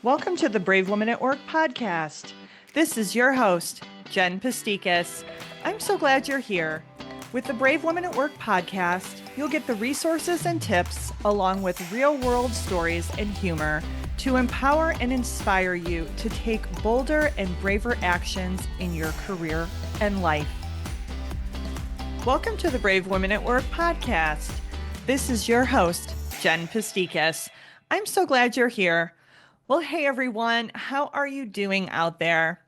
Welcome to the Brave Women at Work podcast. This is your host, Jen Pasticas. I'm so glad you're here. With the Brave Women at Work podcast, you'll get the resources and tips along with real-world stories and humor to empower and inspire you to take bolder and braver actions in your career and life. Welcome to the Brave Women at Work podcast. This is your host, Jen Pasticas. I'm so glad you're here. Well, hey everyone, how are you doing out there?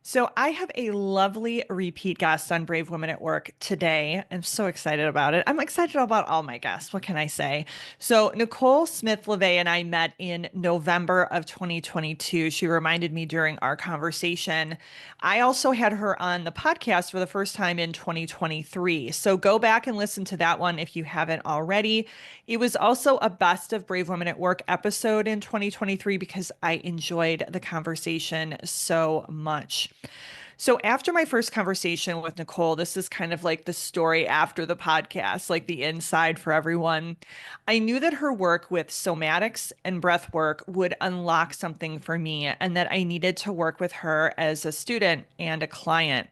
So I have a lovely repeat guest on Brave Women at Work today. I'm so excited about it. I'm excited about all my guests. What can I say? So Nicole Smith-Levay and I met in November of 2022. She reminded me during our conversation. I also had her on the podcast for the first time in 2023. So go back and listen to that one if you haven't already. It was also a best of Brave Women at Work episode in 2023 because I enjoyed the conversation so much. So after my first conversation with Nicole, this is kind of like the story after the podcast, like the inside for everyone. I knew that her work with somatics and breathwork would unlock something for me and that I needed to work with her as a student and a client.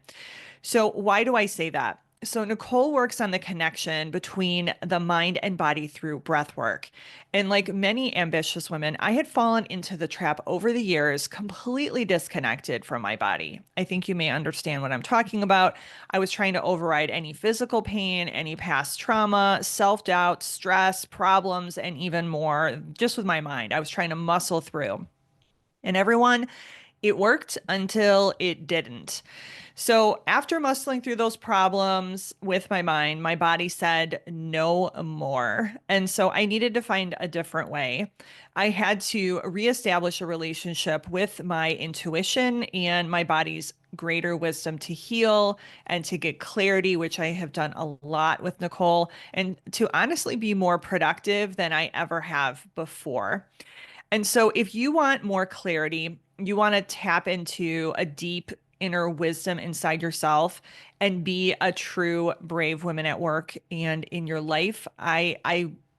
So why do I say that? So Nicole works on the connection between the mind and body through breath work. And like many ambitious women, I had fallen into the trap over the years, completely disconnected from my body. I think you may understand what I'm talking about. I was trying to override any physical pain, any past trauma, self-doubt, stress, problems, and even more just with my mind. I was trying to muscle through. And everyone, it worked until it didn't. So after muscling through those problems with my mind, my body said no more. And so I needed to find a different way. I had to reestablish a relationship with my intuition and my body's greater wisdom to heal and to get clarity, which I have done a lot with Nicole, and to honestly be more productive than I ever have before. And so if you want more clarity, you want to tap into a deep inner wisdom inside yourself and be a true brave woman at work and in your life, I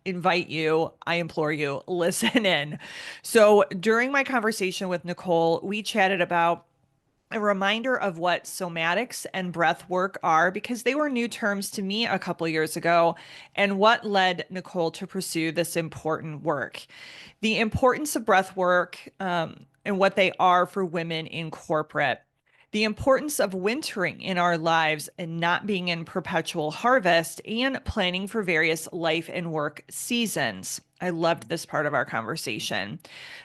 invite you, I implore you, listen in. So during my conversation with Nicole, we chatted about a reminder of what somatics and breath work are because they were new terms to me a couple years ago and what led Nicole to pursue this important work. The importance of breath work and what they are for women in corporate. The importance of wintering in our lives and not being in perpetual harvest and planning for various life and work seasons. I loved this part of our conversation.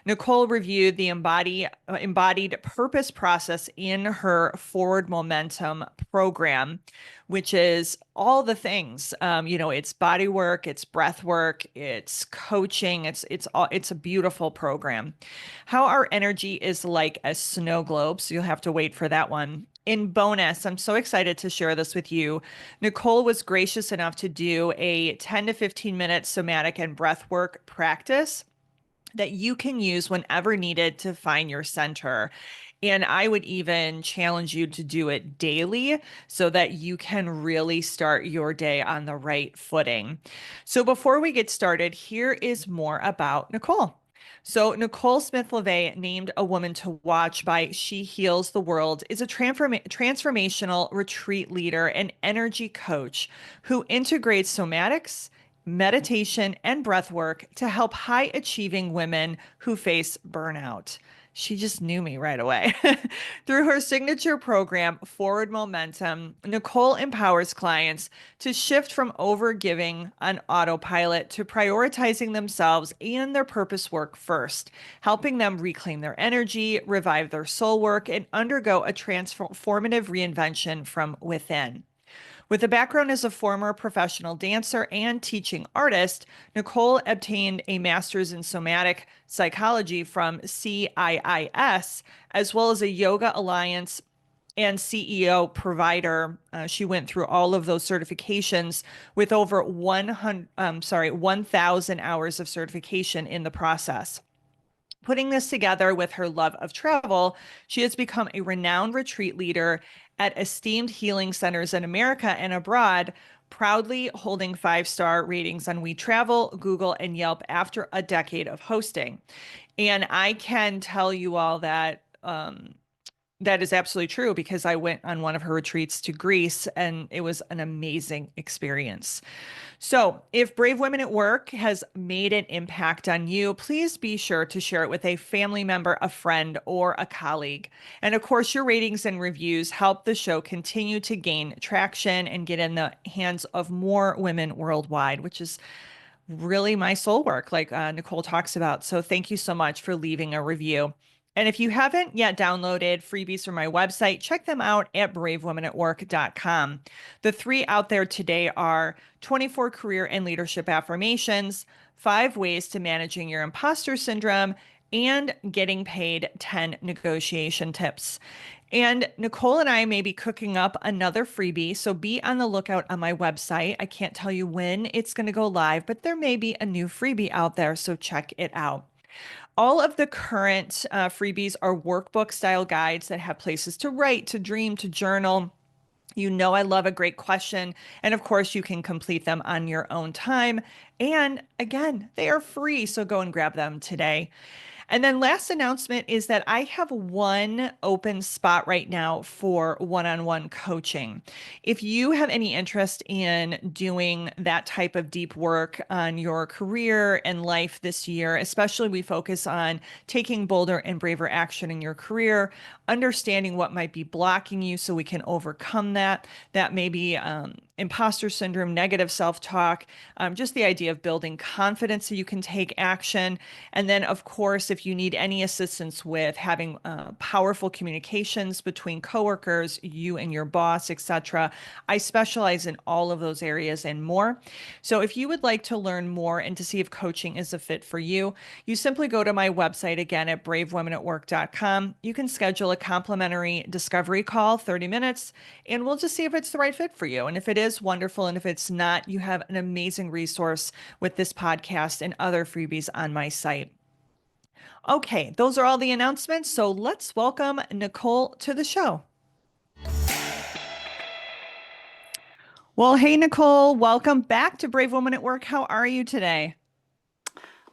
Nicole reviewed the embodied purpose process in her Forward Momentum program, which is all the things. It's body work, it's breath work, it's coaching, it's a beautiful program. How our energy is like a snow globe, so you'll have to wait for that one. In bonus, I'm so excited to share this with you. Nicole was gracious enough to do a 10 to 15 minute somatic and breath work practice that you can use whenever needed to find your center. And I would even challenge you to do it daily so that you can really start your day on the right footing. So before we get started, here is more about Nicole. So Nicole Smith-Levay, named a woman to watch by She Heals the World, is a transformational retreat leader and energy coach who integrates somatics, meditation, and breath work to help high achieving women who face burnout. She just knew me right away. Through her signature program, Forward Momentum, Nicole empowers clients to shift from overgiving on autopilot to prioritizing themselves and their purpose work first, helping them reclaim their energy, revive their soul work, and undergo a transformative reinvention from within. With a background as a former professional dancer and teaching artist, Nicole obtained a master's in somatic psychology from CIIS, as well as a Yoga Alliance and CEO provider. She went through all of those certifications with over 1,000 hours of certification in the process. Putting this together with her love of travel, she has become a renowned retreat leader at esteemed healing centers in America and abroad, proudly holding 5-star ratings on We Travel, Google, and Yelp after a decade of hosting. And I can tell you all that that is absolutely true because I went on one of her retreats to Greece and it was an amazing experience. So, if Brave Women at Work has made an impact on you, please be sure to share it with a family member, a friend, or a colleague. And of course, your ratings and reviews help the show continue to gain traction and get in the hands of more women worldwide, which is really my soul work, like Nicole talks about. So, thank you so much for leaving a review. And if you haven't yet downloaded freebies from my website, check them out at bravewomenatwork.com. The 3 out there today are 24 career and leadership affirmations, 5 ways to managing your imposter syndrome, and getting paid 10 negotiation tips. And Nicole and I may be cooking up another freebie, so be on the lookout on my website. I can't tell you when it's going to go live, but there may be a new freebie out there, so check it out. All of the current freebies are workbook style guides that have places to write, to dream, to journal. You know, I love a great question. And of course, you can complete them on your own time. And again, they are free. So go and grab them today. And then last announcement is that I have one open spot right now for one-on-one coaching. If you have any interest in doing that type of deep work on your career and life this year, especially we focus on taking bolder and braver action in your career, understanding what might be blocking you so we can overcome that. That may be imposter syndrome, negative self-talk, just the idea of building confidence so you can take action. And then, of course, if you need any assistance with having powerful communications between coworkers, you and your boss, etc., I specialize in all of those areas and more. So if you would like to learn more and to see if coaching is a fit for you, you simply go to my website again at bravewomenatwork.com. You can schedule a complimentary discovery call, 30 minutes, and we'll just see if it's the right fit for you. And if it is, wonderful. And if it's not, you have an amazing resource with this podcast and other freebies on my site. Okay, those are all the announcements. So let's welcome Nicole to the show. Well, hey, Nicole, welcome back to Brave Woman at Work. How are you today?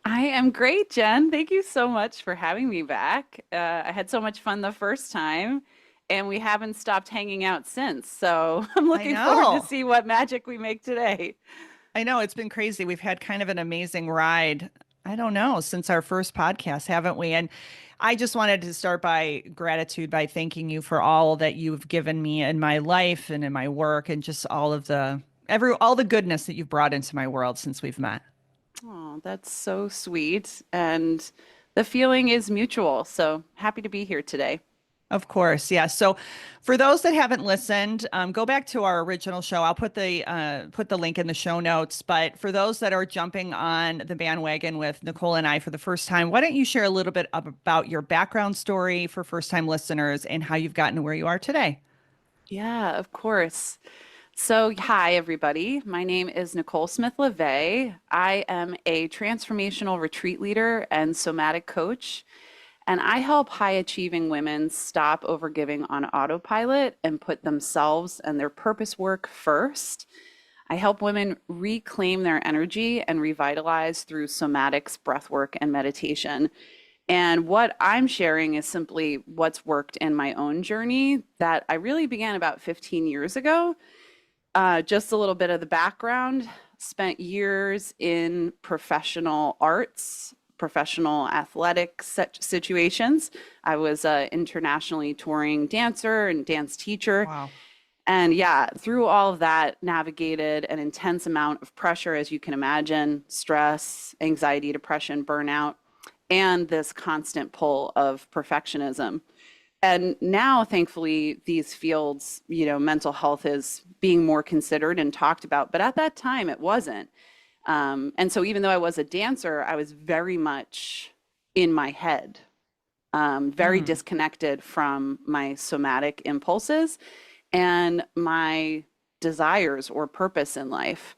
I am great, Jen. Thank you so much for having me back. I had so much fun the first time, and we haven't stopped hanging out since. So I'm I looking forward to know. see what magic we make today. I know it's been crazy. We've had kind of an amazing ride. I don't know, since our first podcast, haven't we? And I just wanted to start by gratitude by thanking you for all that you've given me in my life and in my work and just all of the all the goodness that you've brought into my world since we've met. Oh, that's so sweet. And the feeling is mutual. So happy to be here today. Of course, yeah. So, for those that haven't listened, go back to our original show. I'll put the link in the show notes. But for those that are jumping on the bandwagon with Nicole and I for the first time, why don't you share a little bit about your background story for first-time listeners and how you've gotten to where you are today? Yeah, of course. So, hi, everybody. My name is Nicole Smith-Levay. I am a transformational retreat leader and somatic coach. And I help high achieving women stop overgiving on autopilot and put themselves and their purpose work first. I help women reclaim their energy and revitalize through somatics, breathwork, and meditation. And what I'm sharing is simply what's worked in my own journey that I really began about 15 years ago. Just a little bit of the background: spent years in professional arts, professional athletic situations. I was an internationally touring dancer and dance teacher. Wow. And yeah, through all of that, navigated an intense amount of pressure, as you can imagine: stress, anxiety, depression, burnout, and this constant pull of perfectionism. And now, thankfully, these fields, mental health is being more considered and talked about. But at that time, it wasn't. And so even though I was a dancer, I was very much in my head, very Mm. disconnected from my somatic impulses and my desires or purpose in life.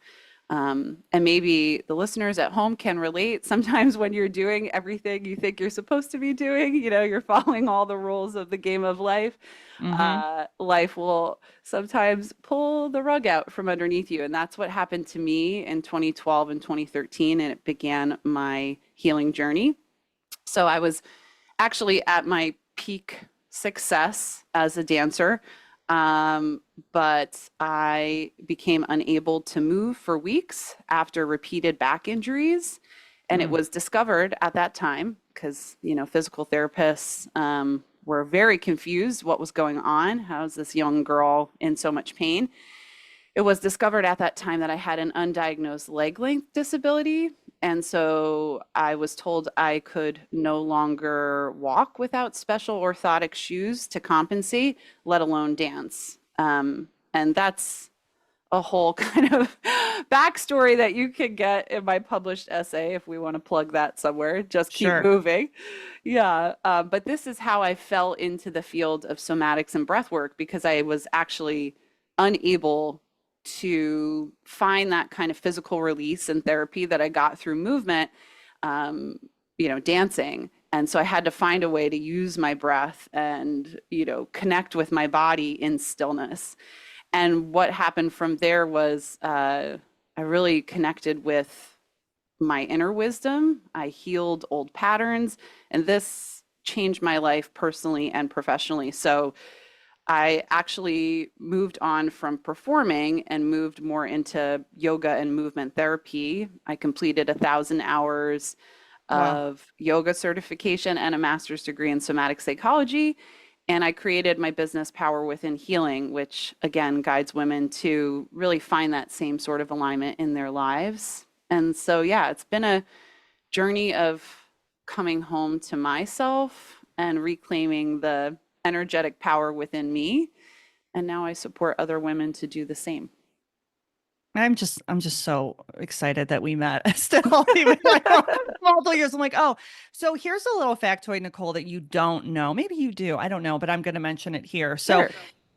And maybe the listeners at home can relate. Sometimes when you're doing everything you think you're supposed to be doing, you're following all the rules of the game of life, Mm-hmm. life will sometimes pull the rug out from underneath you. And that's what happened to me in 2012 and 2013, and it began my healing journey. So I was actually at my peak success as a dancer. Um, but I became unable to move for weeks after repeated back injuries. And it Mm. was discovered at that time because, physical therapists were very confused what was going on. How is this young girl in so much pain? It was discovered at that time that I had an undiagnosed leg length disability. And so I was told I could no longer walk without special orthotic shoes to compensate, let alone dance. And that's a whole kind of backstory that you can get in my published essay if we want to plug that somewhere. Just keep Sure. moving. Yeah. But this is how I fell into the field of somatics and breathwork because I was actually unable to find that kind of physical release and therapy that I got through movement, dancing. And so I had to find a way to use my breath and, connect with my body in stillness. And what happened from there was I really connected with my inner wisdom. I healed old patterns, and this changed my life personally and professionally. So I actually moved on from performing and moved more into yoga and movement therapy. I completed 1,000 hours Wow. of yoga certification and a master's degree in somatic psychology. And I created my business Power Within Healing, which again guides women to really find that same sort of alignment in their lives. And so, yeah, it's been a journey of coming home to myself and reclaiming the energetic power within me. And now I support other women to do the same. I'm just so excited that we met still, even like multiple years. I'm like, oh, so here's a little factoid, Nicole, that you don't know. Maybe you do. I don't know, but I'm going to mention it here. So Sure.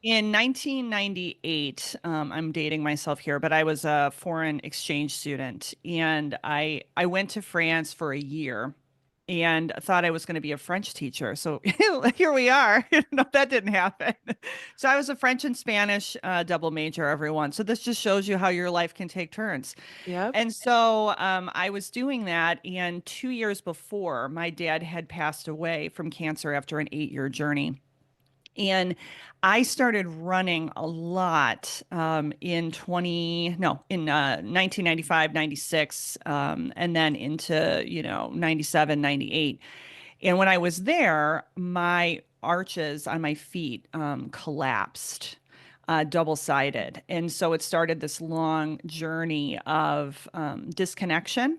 in 1998, I'm dating myself here, but I was a foreign exchange student, and I went to France for a year and thought I was going to be a French teacher. So here we are. No, that didn't happen. So I was a French and Spanish double major, everyone. So this just shows you how your life can take turns. Yep. And so I was doing that. And 2 years before, my dad had passed away from cancer after an 8-year journey. And I started running a lot in 20, no, in 1995, 96, and then into, 97, 98. And when I was there, my arches on my feet collapsed, double-sided. And so it started this long journey of disconnection.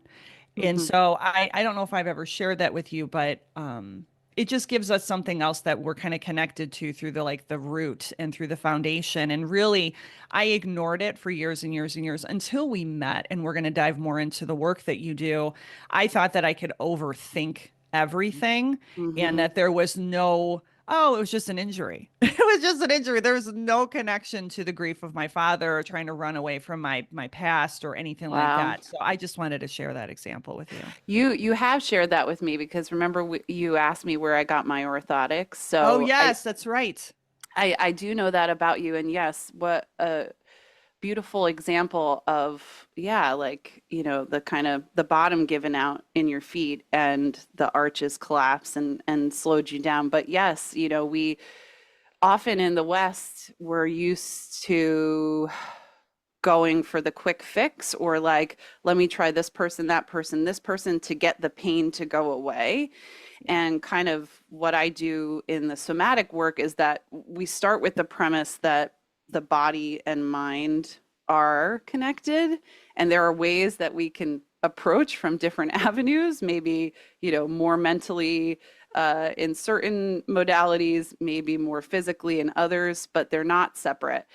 And Hmm. so I don't know if I've ever shared that with you, but it just gives us something else that we're kind of connected to through the root and through the foundation. And really, I ignored it for years and years and years until we met. And we're going to dive more into the work that you do. I thought that I could overthink everything and Hmm. that there was no, oh, it was just an injury. It was just an injury. There was no connection to the grief of my father or trying to run away from my past or anything like Wow. that. So I just wanted to share that example with you. You have shared that with me because remember you asked me where I got my orthotics. Oh, So yes, that's right. I do know that about you. And yes, what a beautiful example of, yeah, like, the kind of the bottom given out in your feet and the arches collapse and slowed you down. But yes, we often in the West, we're used to going for the quick fix or like, let me try this person, that person, this person to get the pain to go away. And kind of what I do in the somatic work is that we start with the premise that the body and mind are connected, and there are ways that we can approach from different avenues, maybe, more mentally in certain modalities, maybe more physically in others, but they're not separate.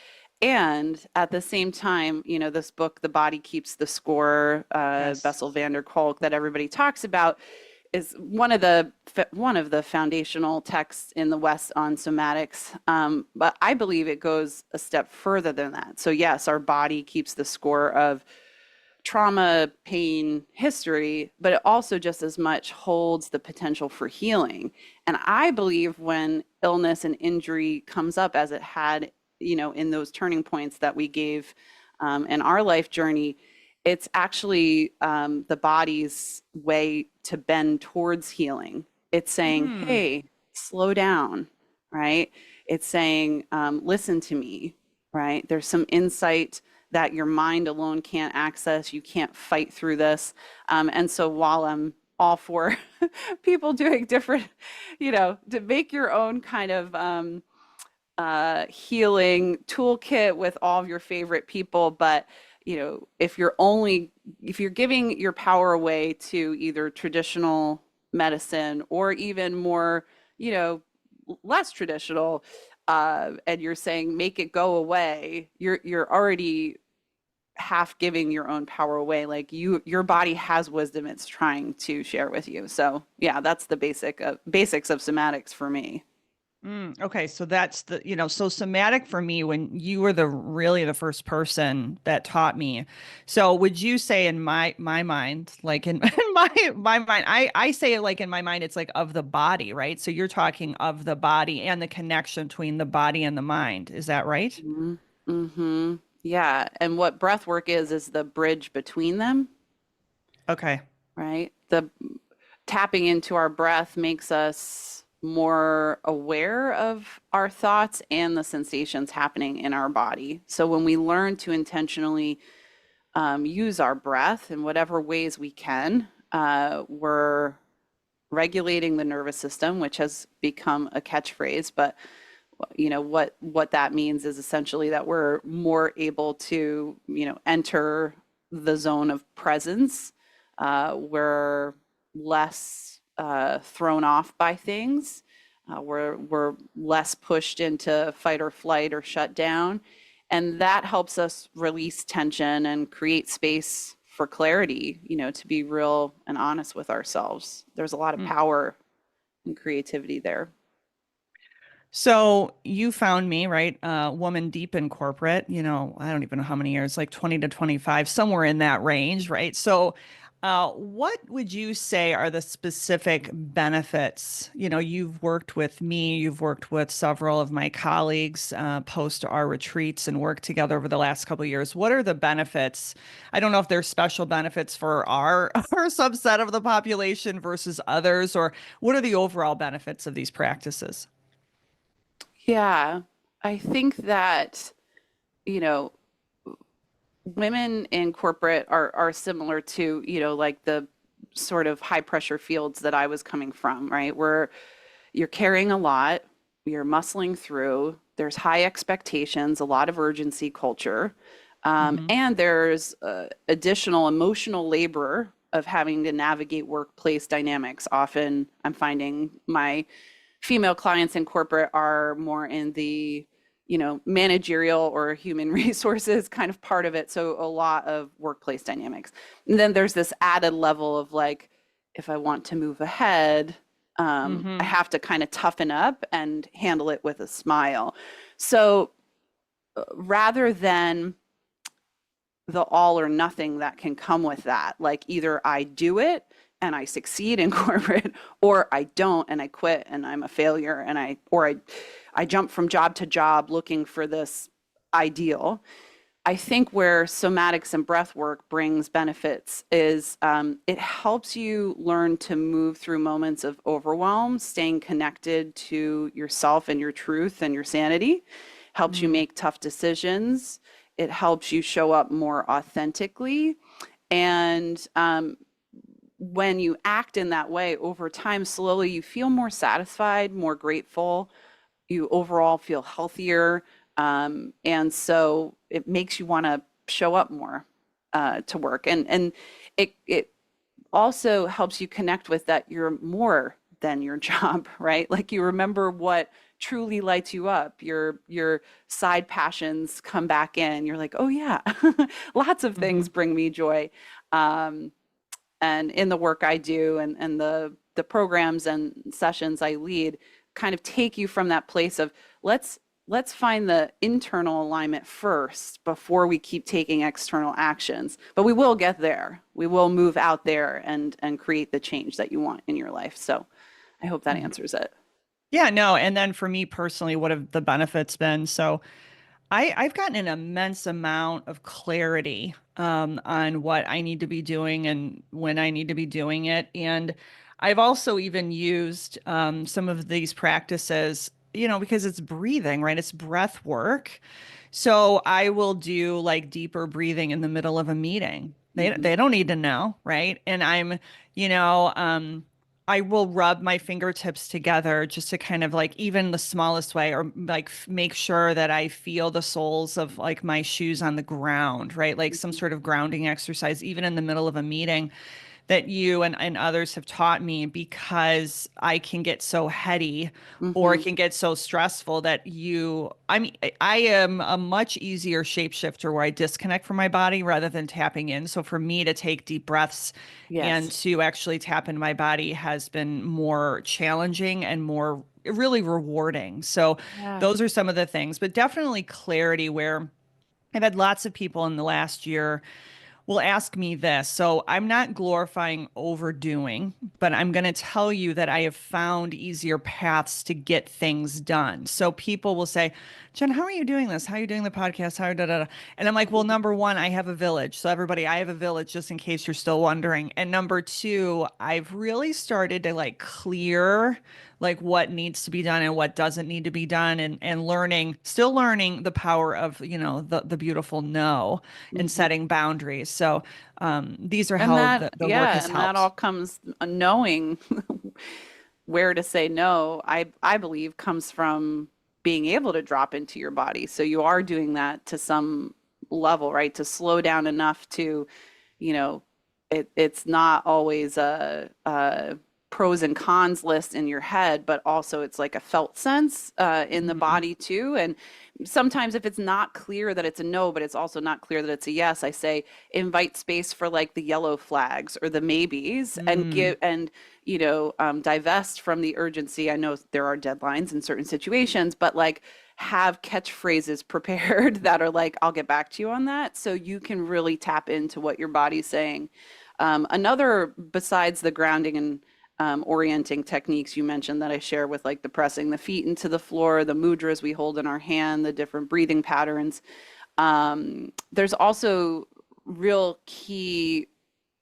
And at the same time, this book, The Body Keeps the Score, Yes. Bessel van der Kolk, that everybody talks about, is one of the foundational texts in the West on somatics. But I believe it goes a step further than that. So yes, our body keeps the score of trauma, pain, history, but it also just as much holds the potential for healing. And I believe when illness and injury comes up, as it had, in those turning points that we gave in our life journey, it's actually the body's way to bend towards healing. It's saying, Hmm. hey, slow down, right? It's saying, listen to me, right? There's some insight that your mind alone can't access. You can't fight through this. And so while I'm all for people doing different, to make your own kind of healing toolkit with all of your favorite people, but if you're giving your power away to either traditional medicine or even more, you know, less traditional, and you're saying make it go away, you're already half giving your own power away. Like your body has wisdom it's trying to share with you. So yeah, that's the basics of somatics for me. Okay, so that's so somatic for me when you were really the first person that taught me. So would you say in my mind, like in, in my mind, I say it like in my mind, it's like of the body, right? So you're talking of the body and the connection between the body and the mind. Is that right? Mm-hmm. Mm-hmm. Yeah. And what breath work is the bridge between them, Okay. right? The tapping into our breath makes us more aware of our thoughts and the sensations happening in our body. So when we learn to intentionally use our breath in whatever ways we can, we're regulating the nervous system, which has become a catchphrase, but what that means is essentially that we're more able to enter the zone of presence. We're less thrown off by things. We're less pushed into fight or flight or shut down, and that helps us release tension and create space for clarity, to be real and honest with ourselves. There's a lot of power and creativity there. So you found me, right? Woman deep in corporate, I don't even know how many years, like 20 to 25, somewhere in that range, right? So, what would you say are the specific benefits? You've worked with me, you've worked with several of my colleagues, post our retreats and worked together over the last couple of years. What are the benefits? I don't know if there's special benefits for our, our subset of the population versus others, or what are the overall benefits of these practices? Yeah, I think that, you know, women in corporate are similar to, like the sort of high pressure fields that I was coming from, right? Where you're carrying a lot, you're muscling through, there's high expectations, a lot of urgency culture, Hmm. and there's additional emotional labor of having to navigate workplace dynamics. Often I'm finding my female clients in corporate are more in the managerial or human resources kind of part of it, so a lot of workplace dynamics. And then there's this added level of like, if I want to move ahead, I Hmm. have to kind of toughen up and handle it with a smile. So rather than the all or nothing that can come with that. Like either I do it and I succeed in corporate, or I don't and I quit and I'm a failure, and I jump from job to job looking for this ideal. I think where somatics and breath work brings benefits is it helps you learn to move through moments of overwhelm, staying connected to yourself and your truth and your sanity, helps you Mm. make tough decisions. It helps you show up more authentically. And when you act in that way over time, slowly you feel more satisfied, more grateful. You overall feel healthier. And so it makes you want to show up more to work. And it also helps you connect with that you're more than your job, right? Like you remember what truly lights you up. Your side passions come back in. You're like, oh yeah, lots of Hmm. things bring me joy. Um, and in the work I do and the programs and sessions I lead kind of take you from that place of let's let's find the internal alignment first before we keep taking external actions. But we will get there. We will move out there and create the change that you want in your life. So I hope that Mhm. answers it. Yeah, no. And then for me personally, what have the benefits been? So I've gotten an immense amount of clarity on what I need to be doing and when I need to be doing it. And I've also even used some of these practices, because it's breathing, right? It's breath work. So I will do like deeper breathing in the middle of a meeting. Hmm. They don't need to know, right? And you know, um, I will rub my fingertips together just to kind of like even the smallest way, or like make sure that I feel the soles of like my shoes on the ground, right? Like some sort of grounding exercise, even in the middle of a meeting that you and others have taught me, because I can get so heady or it Hmm. can get so stressful that I mean, I am a much easier shapeshifter where I disconnect from my body rather than tapping in. So for me to take deep breaths and Yes. to actually tap into my body has been more challenging and more really rewarding. So Yeah. those are some of the things, but definitely clarity, where I've had lots of people in the last year will ask me this. So I'm not glorifying overdoing, but I'm going to tell you that I have found easier paths to get things done. So people will say, Jen, how are you doing this? How are you doing the podcast? How da da da? And I'm like, well, number one, I have a village. So everybody, I have a village, just in case you're still wondering. And number two, I've really started to like clear like what needs to be done and what doesn't need to be done, and still learning the power of, the beautiful no, and Hmm. setting boundaries. So these are And how that, the work yeah, has and that all helped. comes knowing where to say no, I believe comes from being able to drop into your body. So you are doing that to some level, right? To slow down enough to, you know, it's not always a pros and cons list in your head, but also it's like a felt sense in the Mhm. body too. And sometimes if it's not clear that it's a no, but it's also not clear that it's a yes, I say invite space for like the yellow flags or the maybes, and Mm. divest from the urgency. I know there are deadlines in certain situations, but like have catchphrases prepared that are like, I'll get back to you on that. So you can really tap into what your body's saying. Another, besides the grounding and orienting techniques you mentioned that I share with like the pressing the feet into the floor, the mudras we hold in our hand, the different breathing patterns. There's also real key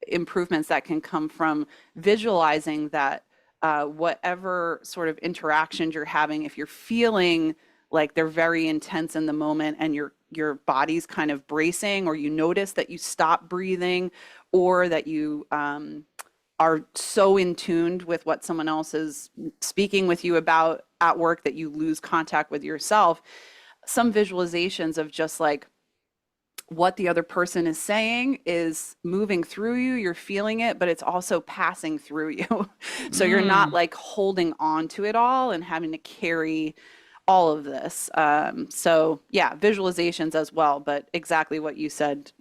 improvements that can come from visualizing that whatever sort of interactions you're having, if you're feeling like they're very intense in the moment and your body's kind of bracing, or you notice that you stop breathing, or that you are so in tuned with what someone else is speaking with you about at work that you lose contact with yourself, some visualizations of just like what the other person is saying is moving through you, you're feeling it, but it's also passing through you. So you're not Mm. like holding on to it all and having to carry all of this. So yeah, visualizations as well, but exactly what you said,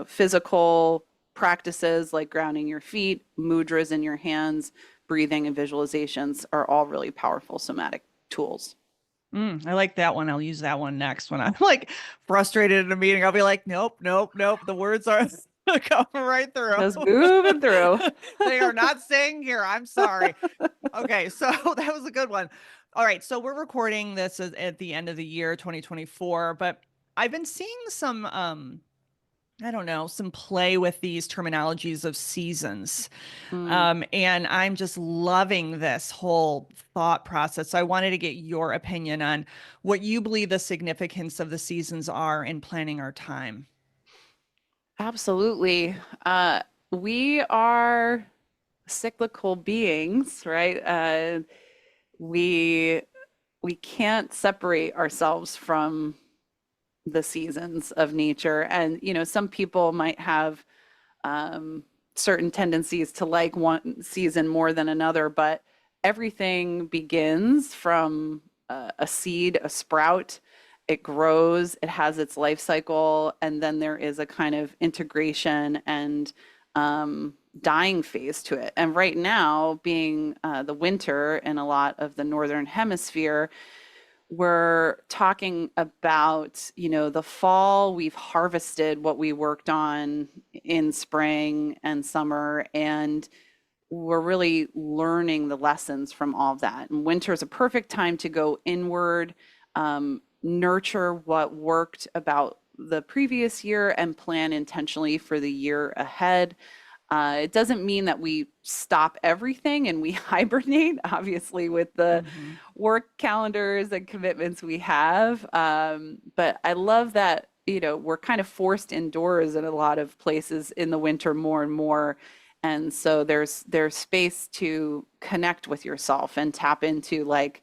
physical practices like grounding your feet, mudras in your hands, breathing, and visualizations are all really powerful somatic tools. I like that one. I'll use that one next when I'm like frustrated in a meeting. I'll be like, nope, nope, nope. The words are coming right through. Just moving through. They are not staying here. I'm sorry. Okay, so that was a good one. All right, so we're recording this at the end of the year 2024, but I've been seeing some I don't know, some play with these terminologies of seasons. Mm. And I'm just loving this whole thought process. So I wanted to get your opinion on what you believe the significance of the seasons are in planning our time. Absolutely. We are cyclical beings, right? We we can't separate ourselves from the seasons of nature. And some people might have um, certain tendencies to like one season more than another, but everything begins from a seed, a sprout. It grows, it has its life cycle, and then there is a kind of integration and dying phase to it. And right now, being the winter in a lot of the northern hemisphere, we're talking about, the fall, we've harvested what we worked on in spring and summer, and we're really learning the lessons from all of that. And winter is a perfect time to go inward, nurture what worked about the previous year, and plan intentionally for the year ahead. It doesn't mean that we stop everything and we hibernate, obviously, with the Hmm. work calendars and commitments we have. But I love that, we're kind of forced indoors in a lot of places in the winter more and more. And so there's space to connect with yourself and tap into, like,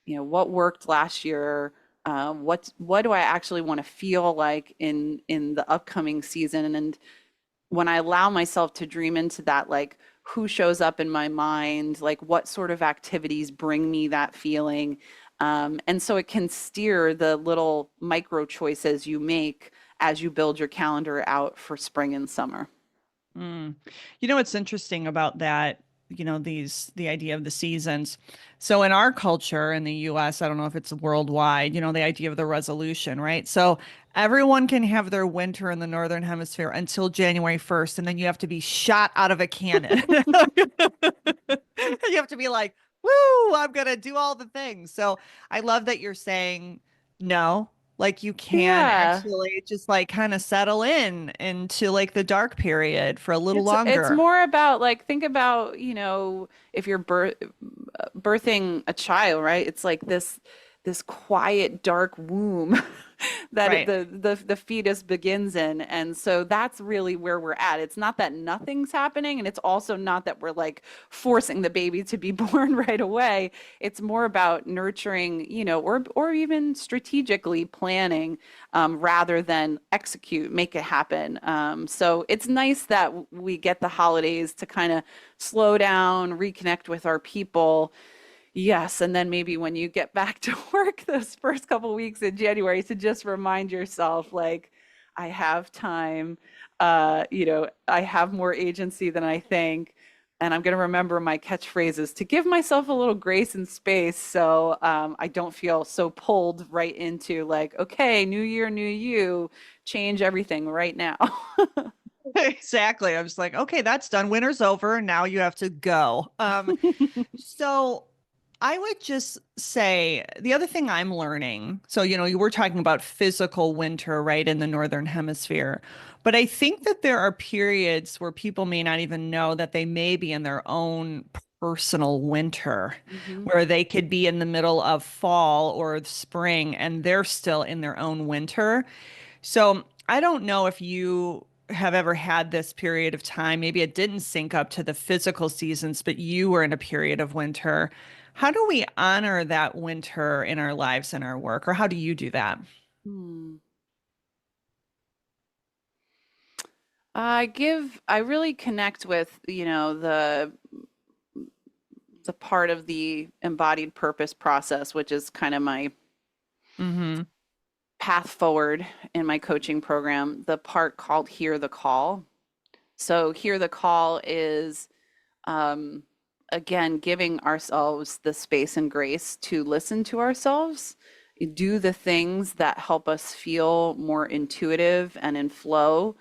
what worked last year. What do I actually want to feel like in the upcoming season? And when I allow myself to dream into that, like, who shows up in my mind, like what sort of activities bring me that feeling. And so it can steer the little micro choices you make as you build your calendar out for spring and summer. Mm. You know what's interesting about that, the idea of the seasons. So in our culture in the US, I don't know if it's worldwide, the idea of the resolution, right? So everyone can have their winter in the northern hemisphere until January 1st, and then you have to be shot out of a cannon. You have to be like, woo, I'm gonna do all the things. So I love that you're saying no. Like you can Yeah. actually just like kind of settle in into like the dark period for a little It's longer. more about, like, think about, if you're birthing a child, right? It's like this quiet dark womb that Right. the fetus begins in. And so that's really where we're at. It's not that nothing's happening, and it's also not that we're like forcing the baby to be born right away. It's more about nurturing, or even strategically planning, rather than execute, make it happen. So it's nice that we get the holidays to kind of slow down, reconnect with our people. Yes, and then maybe when you get back to work those first couple weeks in January, to just remind yourself, like, I have time, I have more agency than I think, and I'm going to remember my catchphrases to give myself a little grace and space, so I don't feel so pulled right into, like, okay, new year, new you, change everything right now. Exactly. I was like, okay, that's done. Winter's over. Now you have to go. So I would just say the other thing I'm learning. So, you were talking about physical winter, right, in the Northern Hemisphere. But I think that there are periods where people may not even know that they may be in their own personal winter, Mhm. where they could be in the middle of fall or spring and they're still in their own winter. So I don't know if you have ever had this period of time. Maybe it didn't sync up to the physical seasons, but you were in a period of winter. How do we honor that winter in our lives and our work, or how do you do that? Hmm. I really connect with, the part of the embodied purpose process, which is kind of my Mm-hmm. path forward in my coaching program, the part called Hear the Call. So, Hear the Call is, um, again, giving ourselves the space and grace to listen to ourselves, do the things that help us feel more intuitive and in flow,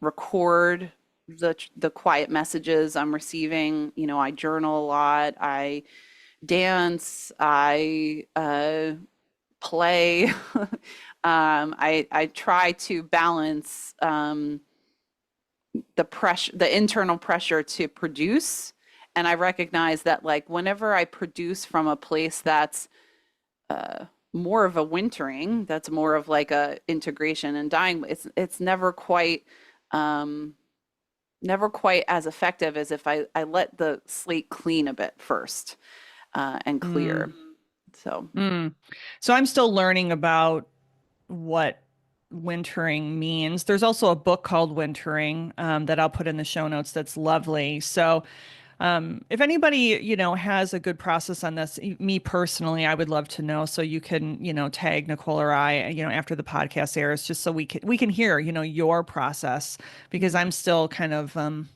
record the quiet messages I'm receiving. I journal a lot. I dance. I play. I try to balance, the pressure, the internal pressure to produce, and I recognize that, like, whenever I produce from a place that's more of a wintering, that's more of like a integration and dying, it's um, never quite as effective as if I let the slate clean a bit first, and clear. Mm. So, Mm. So I'm still learning about what wintering means. There's also a book called Wintering that I'll put in the show notes that's lovely. So if anybody, has a good process on this, me personally, I would love to know. So you can, tag Nicole or I, after the podcast airs, just so we can hear, your process because I'm still kind of I'm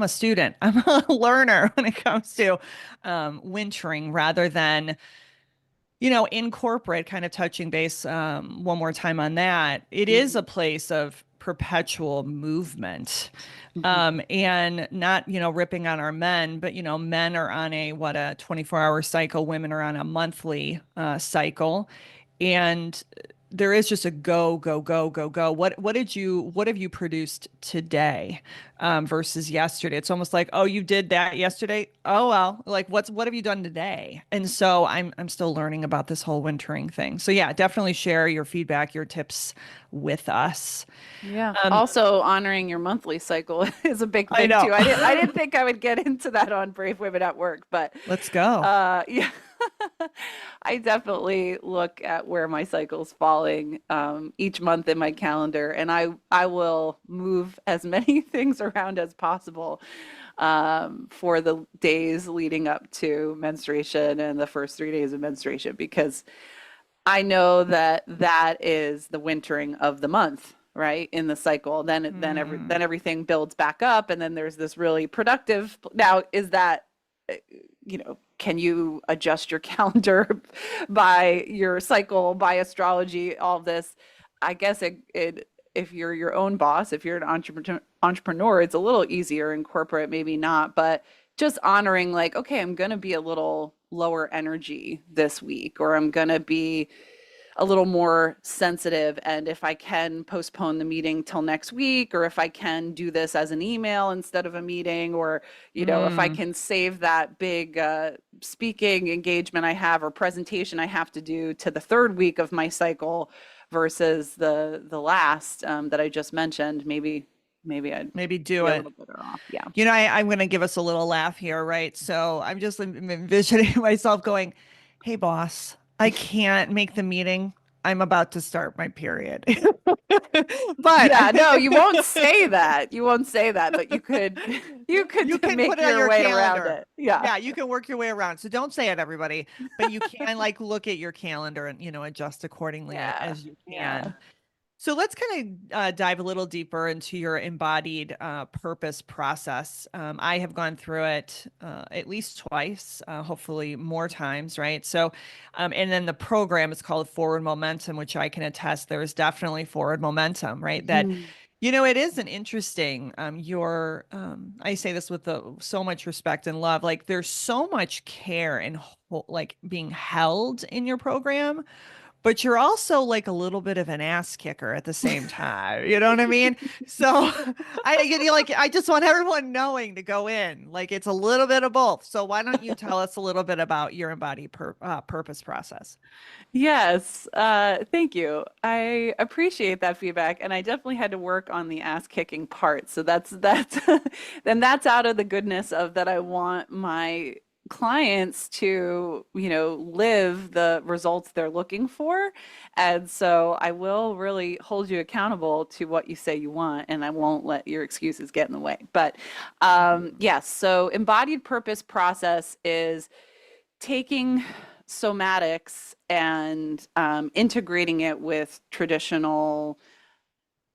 a student. I'm a learner when it comes to wintering rather than In corporate, kind of touching base one more time on that, it is a Mhm. place of perpetual movement. Mhm. And not, ripping on our men, but, men are on a 24-hour cycle, women are on a monthly cycle. And there is just a go, go, go, go, go. What have you produced today versus yesterday? It's almost like, oh, you did that yesterday. Oh, well, like what have you done today? And so I'm still learning about this whole wintering thing. So yeah, definitely share your feedback, your tips with us. Yeah. Um, Also, honoring your monthly cycle is a big I thing know. too. I didn't think I would get into that on Brave Women at Work, but Let's go. yeah. I definitely look at where my cycle's falling each month in my calendar, and I will move as many things around as possible for the days leading up to menstruation and the first 3 days of menstruation because I know that that is the wintering of the month, right? In the cycle. Hmm. Then everything builds back up and then there's this really productive. Now, is that can you adjust your calendar by your cycle, by astrology, all of this? I guess it if you're your own boss, if you're an entrepreneur, it's a little easier. In corporate, maybe not, but just honoring like, okay, I'm going to be a little lower energy this week, or I'm going to be a little more sensitive. And if I can postpone the meeting till next week, or if I can do this as an email instead of a meeting, or, if I Mm. can save that big speaking engagement I have or presentation I have to do to the third week of my cycle versus the last that I just mentioned, maybe I'd Maybe do be a it. little better off. Yeah. I'm going to give us a little laugh here, right? So I'm just envisioning myself going, "Hey, boss, I can't make the meeting. I'm about to start my period." But Yeah, no, you won't say that. You won't say that, but you could you you could can put make it on your your way around calendar. it. Yeah. Yeah, you can work your way around. So don't say it, everybody, but you can like look at your calendar and, adjust accordingly Yeah. as you Yeah. can. So let's kind of dive a little deeper into your embodied purpose process. I have gone through it at least twice, hopefully more times, right? So, and then the program is called Forward Momentum, which I can attest there is definitely forward momentum, right? That, Mhm. it is an interesting, I say this with so much respect and love, like there's so much care and like being held in your program, but you're also like a little bit of an ass kicker at the same time. You know what I mean? So I just want everyone knowing to go in. Like it's a little bit of both. So why don't you tell us a little bit about your embodied purpose process? Yes, thank you. I appreciate that feedback, and I definitely had to work on the ass kicking part. So that's then that's out of the goodness of that I want my clients to, live the results they're looking for. And so I will really hold you accountable to what you say you want, and I won't let your excuses get in the way. But yes, so embodied purpose process is taking somatics and integrating it with traditional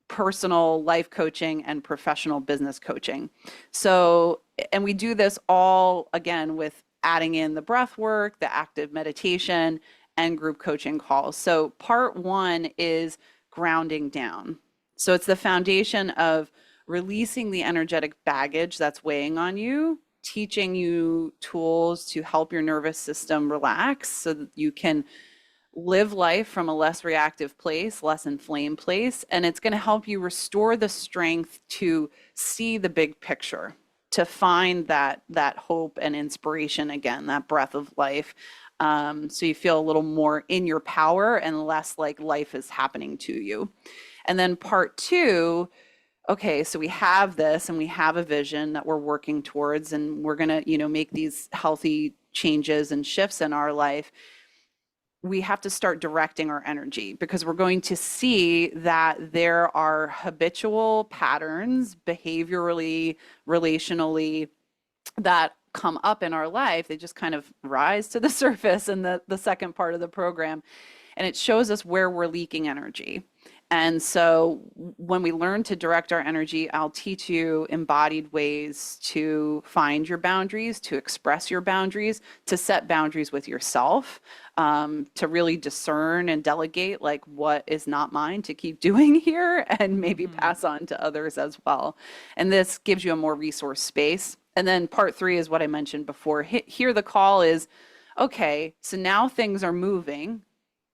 personal life coaching and professional business coaching. So, and we do this all again with adding in the breath work, the active meditation, and group coaching calls. So, part one is grounding down. So, it's the foundation of releasing the energetic baggage that's weighing on you, teaching you tools to help your nervous system relax so that you can live life from a less reactive place, less inflamed place, and it's going to help you restore the strength to see the big picture, to find that hope and inspiration again, that breath of life. So you feel a little more in your power and less like life is happening to you. And then part two, okay, so we have this and we have a vision that we're working towards, and we're going to, make these healthy changes and shifts in our life. We have to start directing our energy because we're going to see that there are habitual patterns, behaviorally, relationally, that come up in our life. They just kind of rise to the surface in the second part of the program. And it shows us where we're leaking energy. And so when we learn to direct our energy, I'll teach you embodied ways to find your boundaries, to express your boundaries, to set boundaries with yourself, to really discern and delegate like what is not mine to keep doing here and maybe Hmm. pass on to others as well. And this gives you a more resource space. And then part three is what I mentioned before. Here, the call is okay, so now things are moving.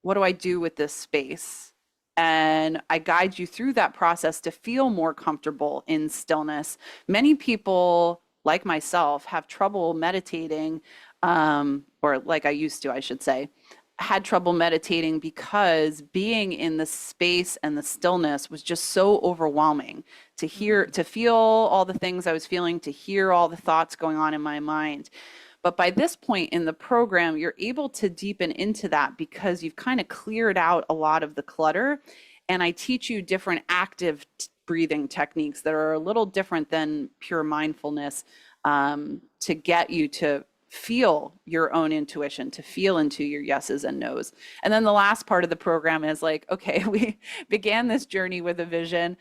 What do I do with this space? And I guide you through that process to feel more comfortable in stillness. Many people, like myself, have trouble meditating, or like I used to, I should say, had trouble meditating because being in the space and the stillness was just so overwhelming to hear, Mm. to feel all the things I was feeling, to hear all the thoughts going on in my mind. But by this point in the program, you're able to deepen into that because you've kind of cleared out a lot of the clutter. And I teach you different active breathing techniques that are a little different than pure mindfulness, to get you to feel your own intuition, to feel into your yeses and nos. And then the last part of the program is like, okay, we began this journey with a vision.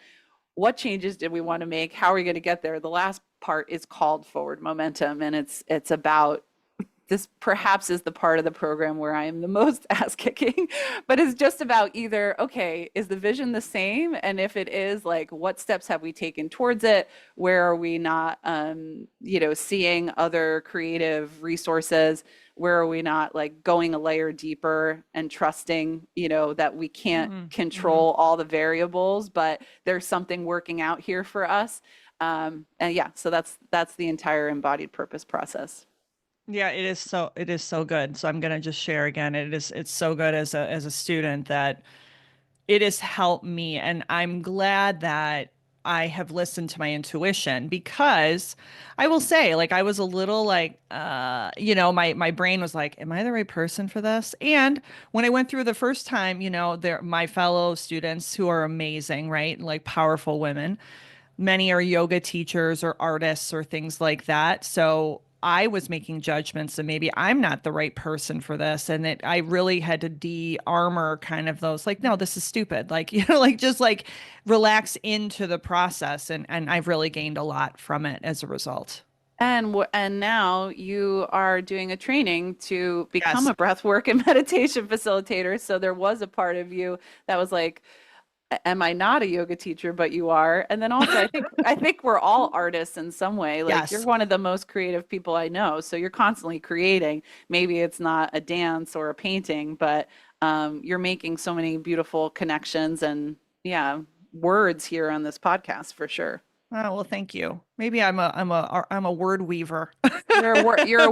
What changes did we want to make? How are we going to get there? The last part is called forward momentum, and it's about this perhaps is the part of the program where I am the most ass kicking, but it's just about either, okay, is the vision the same? And if it is, like, what steps have we taken towards it? Where are we not, seeing other creative resources? Where are we not like going a layer deeper and trusting, that we can't Mm-hmm. Mm-hmm. control all the variables, but there's something working out here for us. And yeah, so that's the entire embodied purpose process. Yeah, it is so good. So I'm gonna just share again. It's so good as a student that it has helped me. And I'm glad that I have listened to my intuition because I will say, like, I was a little like, my brain was like, am I the right person for this? And when I went through the first time, my fellow students who are amazing, right? Like powerful women, many are yoga teachers or artists or things like that. So I was making judgments that maybe I'm not the right person for this. And I really had to de-armor kind of those like, no, this is stupid. Like, like just like relax into the process. And I've really gained a lot from it as a result. And now you are doing a training to become Yes. a breathwork and meditation facilitator. So there was a part of you that was like, am I not a yoga teacher, but you are? And then also I think we're all artists in some way. Like you're Yes. one of the most creative people I know. So you're constantly creating. Maybe it's not a dance or a painting, but you're making so many beautiful connections and yeah, words here on this podcast for sure. Oh, well, thank you. Maybe I'm a word weaver. You're a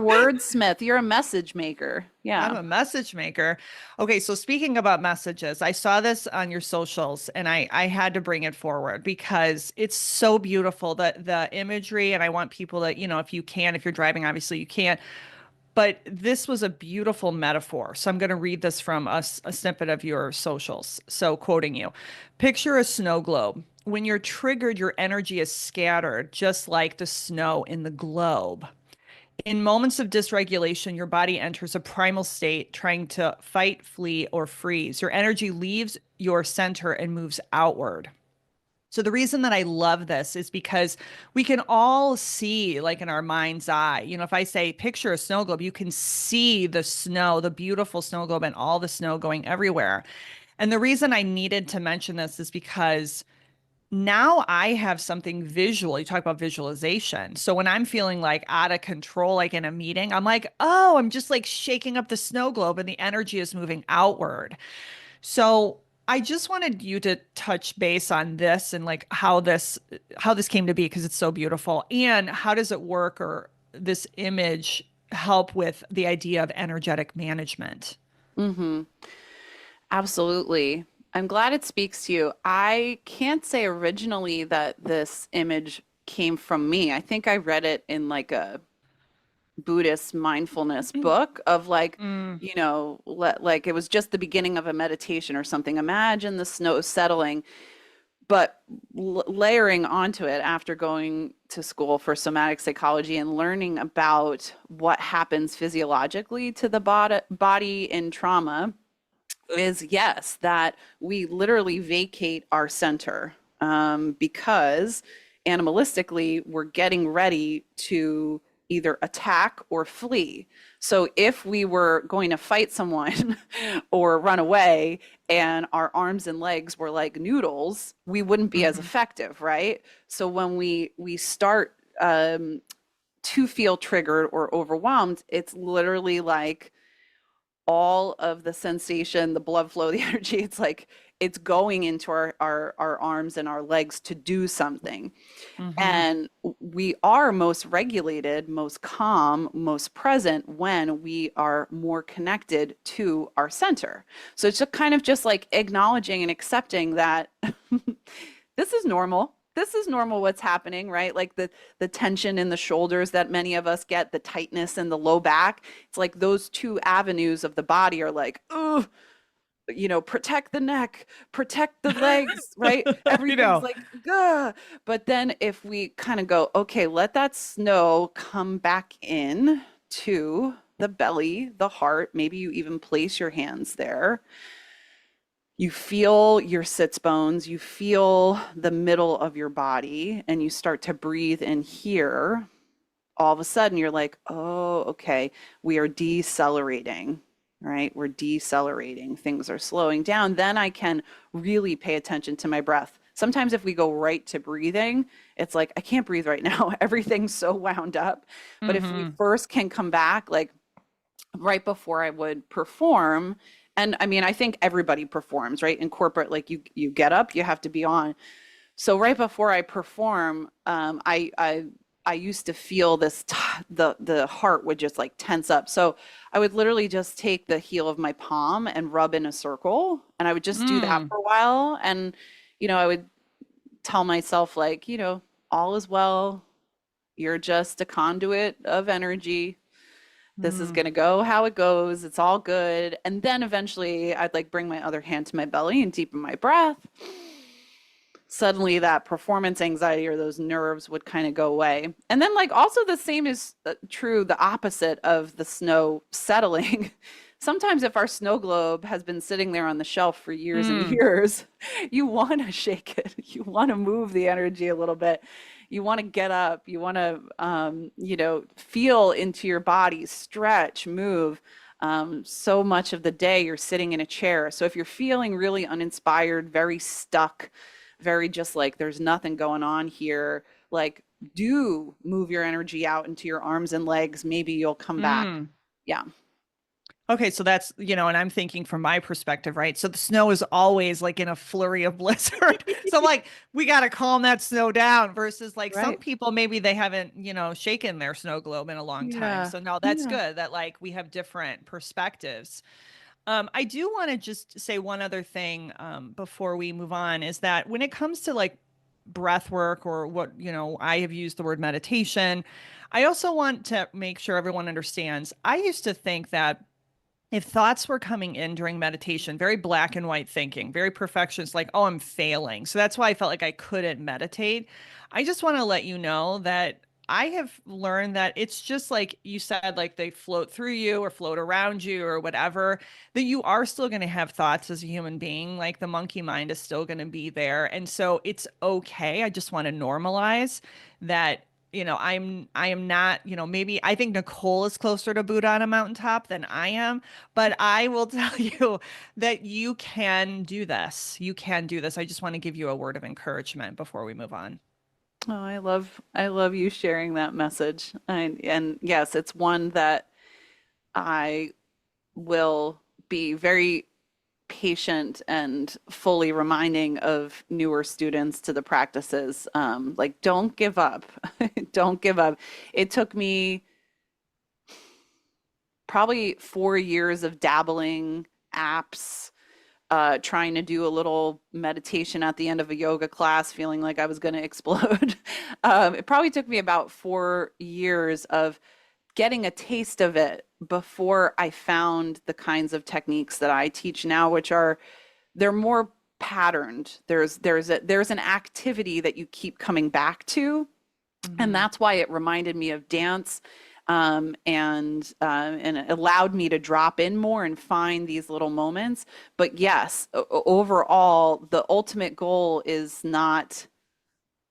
wordsmith. You're a message maker. I'm Yeah. a message maker. Okay, so speaking about messages, I saw this on your socials and I had to bring it forward because it's so beautiful, the imagery, and I want people to, if you can, if you're driving, obviously you can't, but this was a beautiful metaphor. So I'm going to read this from a snippet of your socials. So quoting you, picture a snow globe. When you're triggered, your energy is scattered, just like the snow in the globe. In moments of dysregulation, your body enters a primal state trying to fight, flee, or freeze. Your energy leaves your center and moves outward. So, the reason that I love this is because we can all see, like in our mind's eye, if I say picture a snow globe, you can see the snow, the beautiful snow globe, and all the snow going everywhere. And the reason I needed to mention this is because now I have something visual. You talk about visualization. So when I'm feeling like out of control, like in a meeting, I'm like, oh, I'm just like shaking up the snow globe and the energy is moving outward. So I just wanted you to touch base on this and like how this came to be because it's so beautiful. And how does it work or this image help with the idea of energetic management? Mm-hmm. Absolutely. I'm glad it speaks to you. I can't say originally that this image came from me. I think I read it in like a Buddhist mindfulness book of like, Mm, like it was just the beginning of a meditation or something. Imagine the snow settling, but layering onto it after going to school for somatic psychology and learning about what happens physiologically to the body in trauma is yes, that we literally vacate our center, because animalistically we're getting ready to either attack or flee. So if we were going to fight someone or run away and our arms and legs were like noodles, we wouldn't be as Hmm. effective, right? So when we start to feel triggered or overwhelmed, it's literally like all of the sensation, the blood flow, the energy, it's like it's going into our arms and our legs to do something. Hmm. And we are most regulated, most calm, most present when we are more connected to our center. So it's just kind of just like acknowledging and accepting that this is normal. This is normal what's happening, right? Like the tension in the shoulders that many of us get, the tightness in the low back. It's like those two avenues of the body are like, oh, protect the neck, protect the legs, right? You Everything's know. like, gah. But then if we kind of go, okay, let that snow come back in to the belly, the heart, maybe you even place your hands there. You feel your sits bones, you feel the middle of your body, and you start to breathe in here. All of a sudden, you're like, oh, okay, we are decelerating, right? We're decelerating. Things are slowing down. Then I can really pay attention to my breath. Sometimes, if we go right to breathing, it's like, I can't breathe right now. Everything's so wound up. But if we Hmm. first can come back, like right before I would perform, and I mean, I think everybody performs, right? In corporate, like you get up, you have to be on. So right before I perform, I used to feel this the heart would just like tense up. So I would literally just take the heel of my palm and rub in a circle, and I would just do that Mm. for a while. And I would tell myself like, all is well. You're just a conduit of energy. This is Mm. gonna go how it goes. It's all good. And then eventually I'd like bring my other hand to my belly and deepen my breath. Suddenly that performance anxiety or those nerves would kind of go away. And then like also the same is true, the opposite of the snow settling. Sometimes if our snow globe has been sitting there on the shelf for years and Mm. years, you want to shake it. You want to move the energy a little bit. You want to get up. You want to, feel into your body, stretch, move. So much of the day you're sitting in a chair. So if you're feeling really uninspired, very stuck, very just like there's nothing going on here, like do move your energy out into your arms and legs. Maybe you'll come back. Mm. Yeah. Okay, so that's, and I'm thinking from my perspective, right? So the snow is always like in a flurry of blizzard. So like we got to calm that snow down versus like some Right. people maybe they haven't, shaken their snow globe in a long time. Yeah. So no, that's Yeah. good that like we have different perspectives. I do want to just say one other thing before we move on is that when it comes to like breath work or what, I have used the word meditation, I also want to make sure everyone understands. I used to think that if thoughts were coming in during meditation, very black and white thinking, very perfectionist, like, oh, I'm failing. So that's why I felt like I couldn't meditate. I just want to let you know that I have learned that it's just like you said, like they float through you or float around you or whatever, that you are still going to have thoughts as a human being. Like the monkey mind is still going to be there. And so it's okay. I just want to normalize that I am not, maybe I think Nicole is closer to Buddha on a mountaintop than I am, but I will tell you that you can do this. You can do this. I just want to give you a word of encouragement before we move on. Oh, I love you sharing that message. And yes, it's one that I will be very patient and fully reminding of newer students to the practices. Like, don't give up. Don't give up. It took me probably 4 years of dabbling apps, trying to do a little meditation at the end of a yoga class, feeling like I was going to explode. It probably took me about 4 years of getting a taste of it before I found the kinds of techniques that I teach now, which are they're more patterned. There's an activity that you keep coming back to, and Hmm. that's why it reminded me of dance. And it allowed me to drop in more and find these little moments. But yes, overall, the ultimate goal is not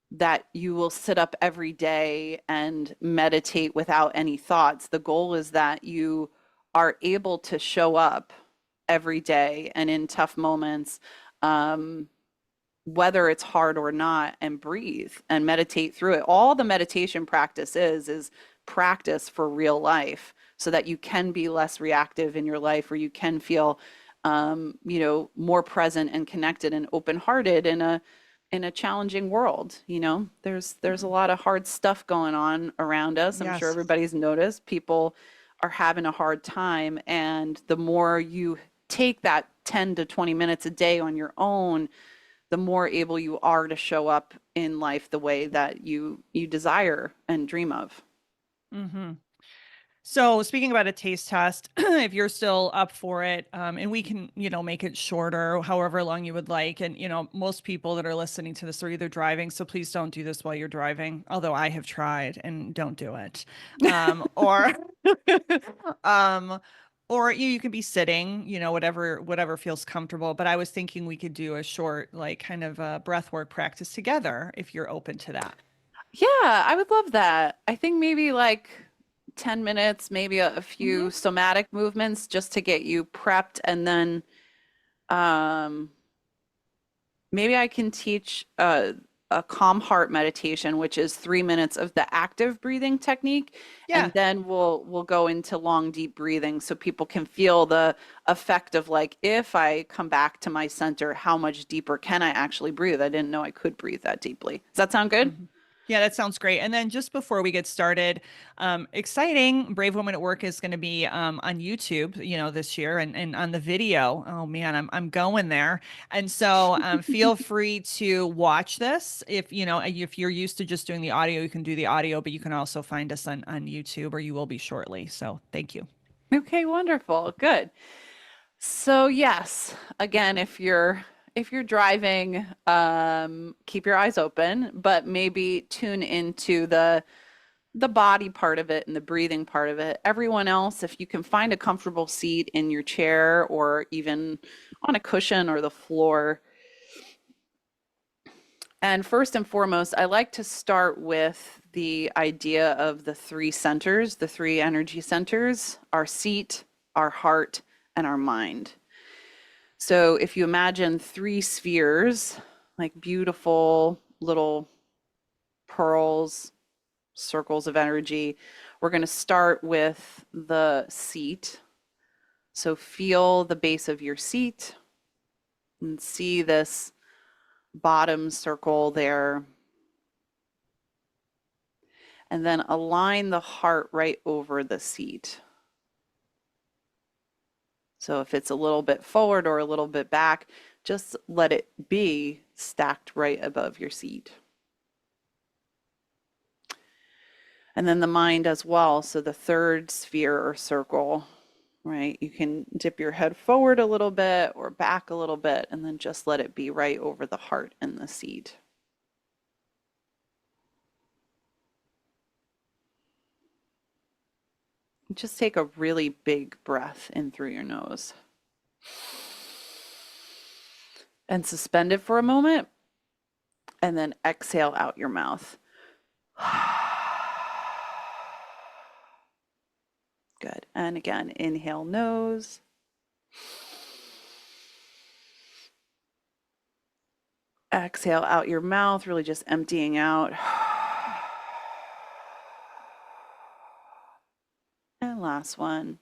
that you will sit up every day and meditate without any thoughts. The goal is that you are able to show up every day and in tough moments, um, whether it's hard or not, and breathe and meditate through it. All the meditation practice is practice for real life so that you can be less reactive in your life, or you can feel more present and connected and open-hearted in a challenging world. There's a lot of hard stuff going on around us. I'm sure Yes. everybody's noticed people are having a hard time, and the more you take that 10 to 20 minutes a day on your own, the more able you are to show up in life the way that you desire and dream of. Mm-hmm. So speaking about a taste test, if you're still up for it, and we can, make it shorter, however long you would like. And, most people that are listening to this are either driving, so please don't do this while you're driving. Although I have tried and don't do it. Or, um, or you can be sitting, whatever feels comfortable. But I was thinking we could do a short, like kind of a breath work practice together if you're open to that. Yeah, I would love that. I think maybe like 10 minutes, maybe a Hmm. few somatic movements just to get you prepped. And then um, maybe I can teach a calm heart meditation, which is 3 minutes of the active breathing technique. Yeah. And then we'll go into long, deep breathing so people can feel the effect of, like, if I come back to my center, how much deeper can I actually breathe? I didn't know I could breathe that deeply. Does that sound good? Mhm. Yeah, that sounds great. And then just before we get started, exciting, Brave Woman at Work is going to be on YouTube, this year, and on the video. Oh man, I'm going there. And so feel free to watch this. If you're used to just doing the audio, you can do the audio, but you can also find us on YouTube, or you will be shortly. So thank you. Okay, wonderful. Good. So yes, again, if you're driving, keep your eyes open, but maybe tune into the body part of it and the breathing part of it. Everyone else, if you can find a comfortable seat in your chair or even on a cushion or the floor. And first and foremost, I like to start with the idea of the three centers, the three energy centers: our seat, our heart, and our mind. So if you imagine three spheres, like beautiful little pearls, circles of energy, we're going to start with the seat. So feel the base of your seat and see this bottom circle there. And then align the heart right over the seat. So if it's a little bit forward or a little bit back, just let it be stacked right above your seat. And then the mind as well. So the third sphere or circle, right? You can dip your head forward a little bit or back a little bit, and then just let it be right over the heart and the seat. Just take a really big breath in through your nose and suspend it for a moment, and then exhale out your mouth. Good. And again, inhale nose. Exhale out your mouth, really just emptying out. And last one.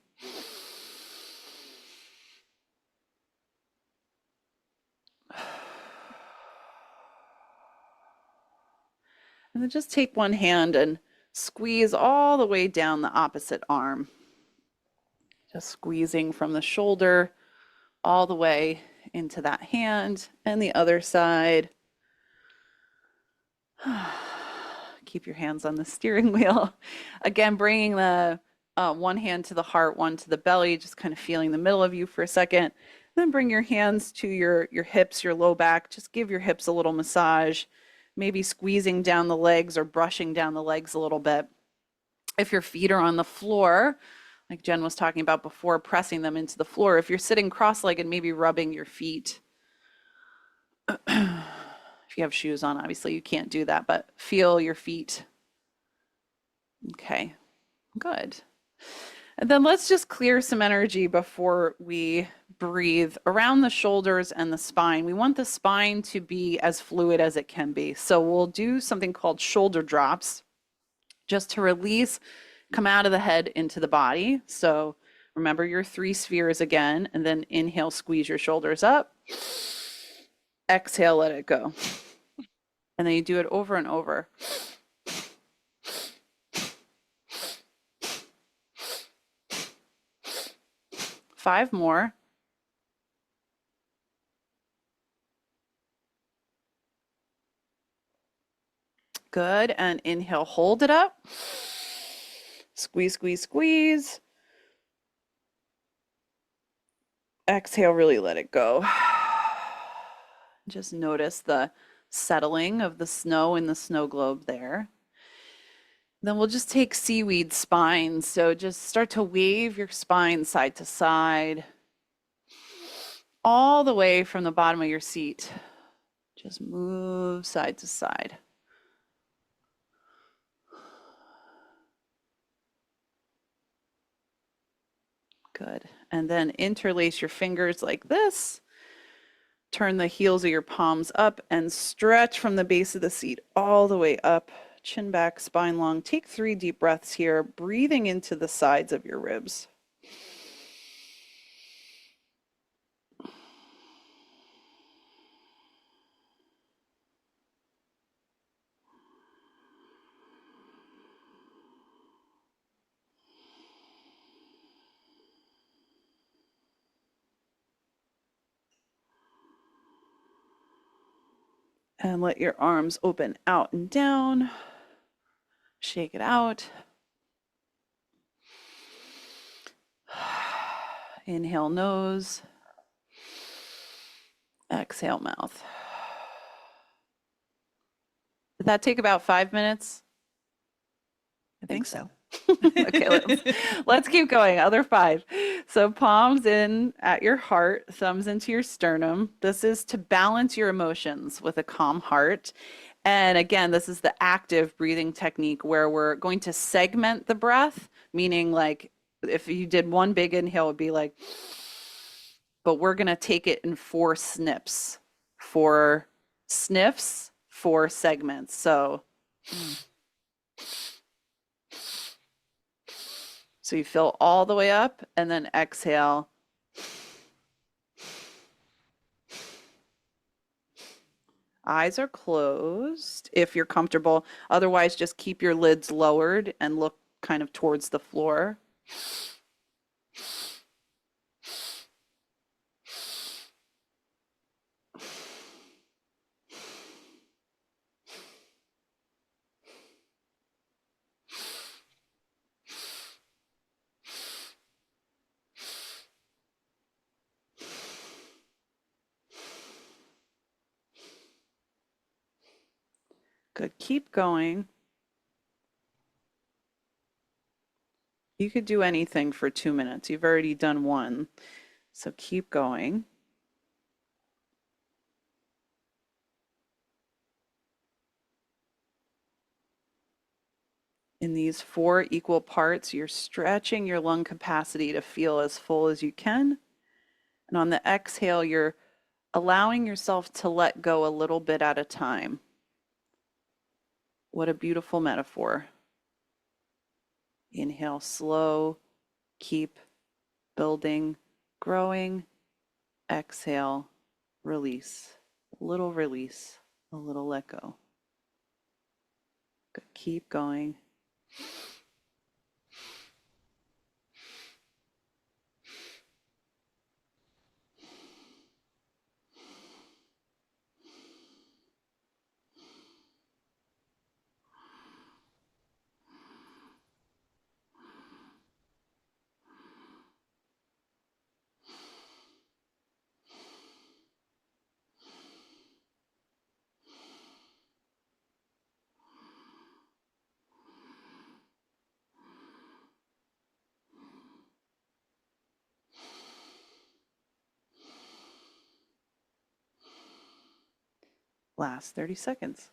And then just take one hand and squeeze all the way down the opposite arm. Just squeezing from the shoulder all the way into that hand, and the other side. Keep your hands on the steering wheel. Again, bringing the one hand to the heart, one to the belly, just kind of feeling the middle of you for a second. Then bring your hands to your hips, your low back. Just give your hips a little massage, maybe squeezing down the legs or brushing down the legs a little bit. If your feet are on the floor, like Jen was talking about before, pressing them into the floor. If you're sitting cross-legged, maybe rubbing your feet. If you have shoes on, obviously you can't do that, but feel your feet. Okay, good. And then let's just clear some energy before we breathe around the shoulders and the spine. We want the spine to be as fluid as it can be. So we'll do something called shoulder drops just to release, come out of the head into the body. So remember your 3 spheres again, and then inhale, squeeze your shoulders up. Exhale, let it go. And then you do it over and over. Five more. Good. And inhale, hold it up. Squeeze, squeeze, squeeze. Exhale, really let it go. Just notice the settling of the snow in the snow globe there. Then we'll just take seaweed spine. So just start to wave your spine side to side, all the way from the bottom of your seat. Just move side to side. Good. And then interlace your fingers like this. Turn the heels of your palms up and stretch from the base of the seat all the way up. Chin back, spine long. Take 3 deep breaths here, breathing into the sides of your ribs. And let your arms open out and down. Shake it out. Inhale, nose. Exhale, mouth. Did that take about 5 minutes? I think so. Okay, let's keep going. Other 5. So palms in at your heart, thumbs into your sternum. This is to balance your emotions with a calm heart. And again, this is the active breathing technique where we're going to segment the breath, meaning like if you did one big inhale, it would be like, but we're going to take it in 4 snips, 4 sniffs, 4 segments. So So you fill all the way up and then exhale. Eyes are closed if you're comfortable. Otherwise, just keep your lids lowered and look kind of towards the floor. Good. Keep going. You could do anything for 2 minutes. You've already done 1. So keep going. In these 4 equal parts, you're stretching your lung capacity to feel as full as you can. And on the exhale, you're allowing yourself to let go a little bit at a time. What a beautiful metaphor. Inhale, slow, keep building, growing. Exhale, release. A little release, a little let go. Good. Keep going. Last 30 seconds.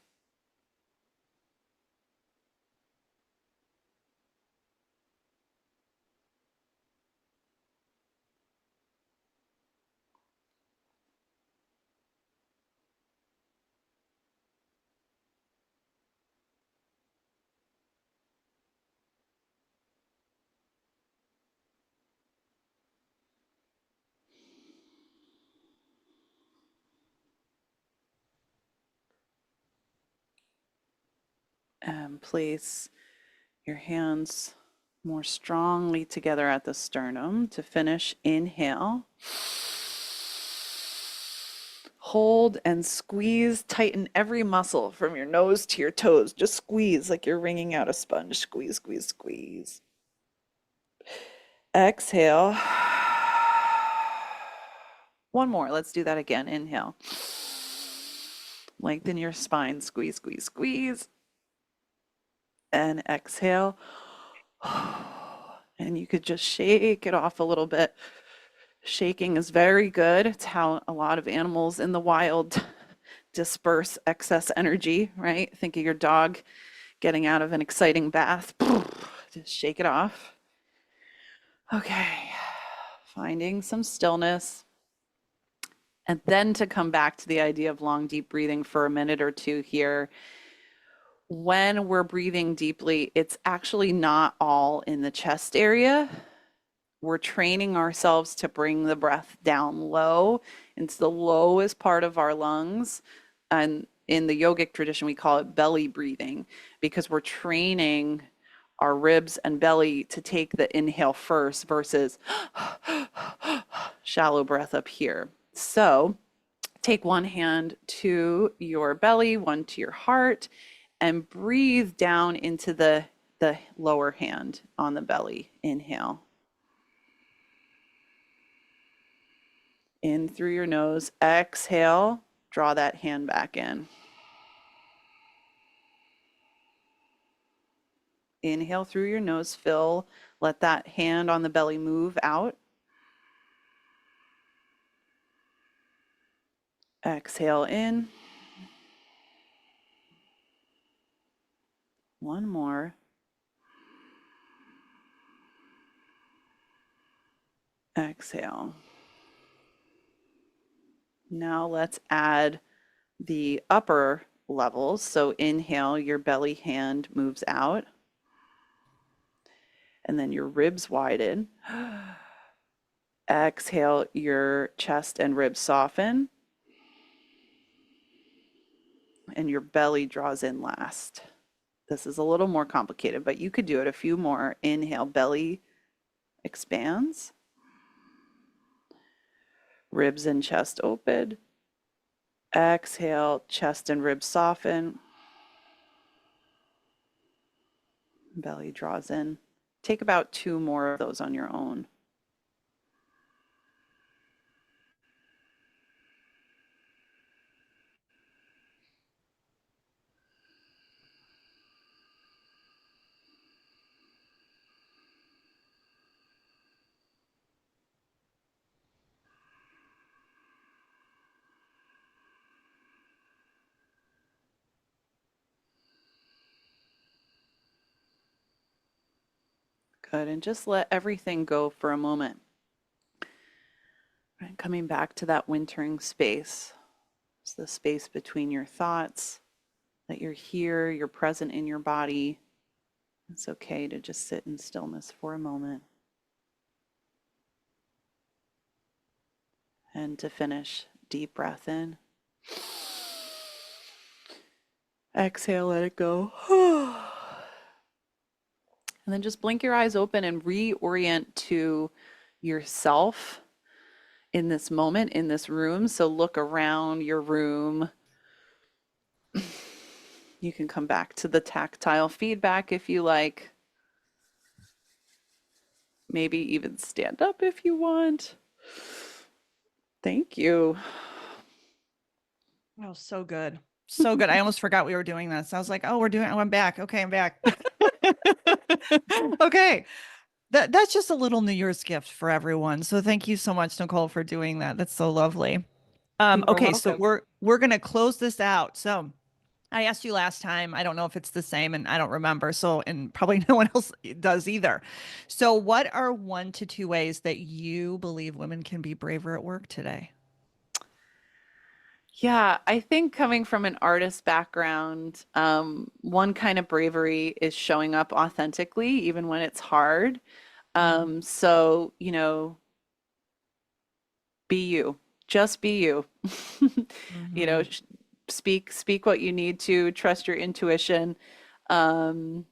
And place your hands more strongly together at the sternum. To finish, inhale. Hold and squeeze, tighten every muscle from your nose to your toes. Just squeeze like you're wringing out a sponge. Squeeze, squeeze, squeeze. Exhale. One more. Let's do that again. Inhale. Lengthen your spine. Squeeze, squeeze, squeeze. And exhale. And you could just shake it off a little bit. Shaking is very good. It's how a lot of animals in the wild disperse excess energy, right? Think of your dog getting out of an exciting bath. Just shake it off. Okay, finding some stillness. And then to come back to the idea of long, deep breathing for a minute or two here. When we're breathing deeply, it's actually not all in the chest area. We're training ourselves to bring the breath down low into the lowest part of our lungs. And in the yogic tradition, we call it belly breathing because we're training our ribs and belly to take the inhale first versus shallow breath up here. So take one hand to your belly, one to your heart, and breathe down into the lower hand on the belly. Inhale. In through your nose. Exhale. Draw that hand back in. Inhale through your nose. Fill. Let that hand on the belly move out. Exhale in. One more. Exhale. Now let's add the upper levels. So inhale, your belly hand moves out. And then your ribs widen. Exhale, your chest and ribs soften. And your belly draws in last. This is a little more complicated, but you could do it a few more. Inhale, belly expands. Ribs and chest open. Exhale, chest and ribs soften. Belly draws in. Take about 2 more of those on your own. Good, and just let everything go for a moment. Right, coming back to that wintering space. It's the space between your thoughts, that you're here, you're present in your body. It's okay to just sit in stillness for a moment. And to finish, deep breath in. Exhale, let it go. And then just blink your eyes open and reorient to yourself in this moment, in this room. So look around your room. You can come back to the tactile feedback if you like. Maybe even stand up if you want. Thank you. Oh, so good. So good. I almost forgot we were doing this. I was like, oh, we're doing it. Oh, I'm back. Okay, I'm back. Okay. That's just a little New Year's gift for everyone. So thank you so much, Nicole, for doing that. That's so lovely. You're Okay, so welcome. we're going to close this out. So I asked you last time. I don't know if it's the same and I don't remember. So, and probably no one else does either. So, what are 1 to 2 ways that you believe women can be braver at work today? Yeah, I think coming from an artist background, one kind of bravery is showing up authentically, even when it's hard. Mm, So, be you, just be you. You know, mhm. speak what you need to, trust your intuition. Um,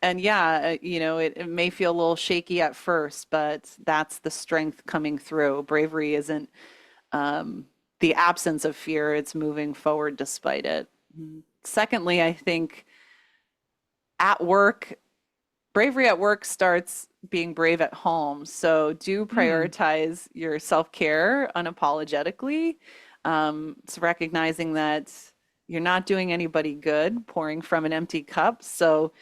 and yeah, it may feel a little shaky at first, but that's the strength coming through. Bravery isn't um, the absence of fear, it's moving forward despite it. Secondly, I think at work, bravery at work starts being brave at home. So do Mm, prioritize your self-care unapologetically. It's recognizing that you're not doing anybody good, pouring from an empty cup. So,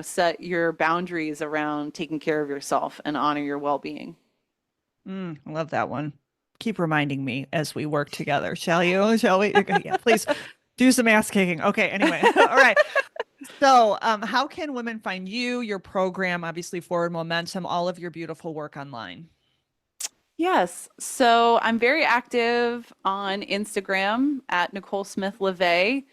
set your boundaries around taking care of yourself and honor your well-being. I love that one. Keep reminding me as we work together, shall you? Shall we? Okay, yeah, please do some ass kicking. Okay, anyway. All right. So, how can women find you, your program, obviously Forward Momentum, all of your beautiful work online? Yes. So I'm very active on Instagram at Nicole Smith-Levay.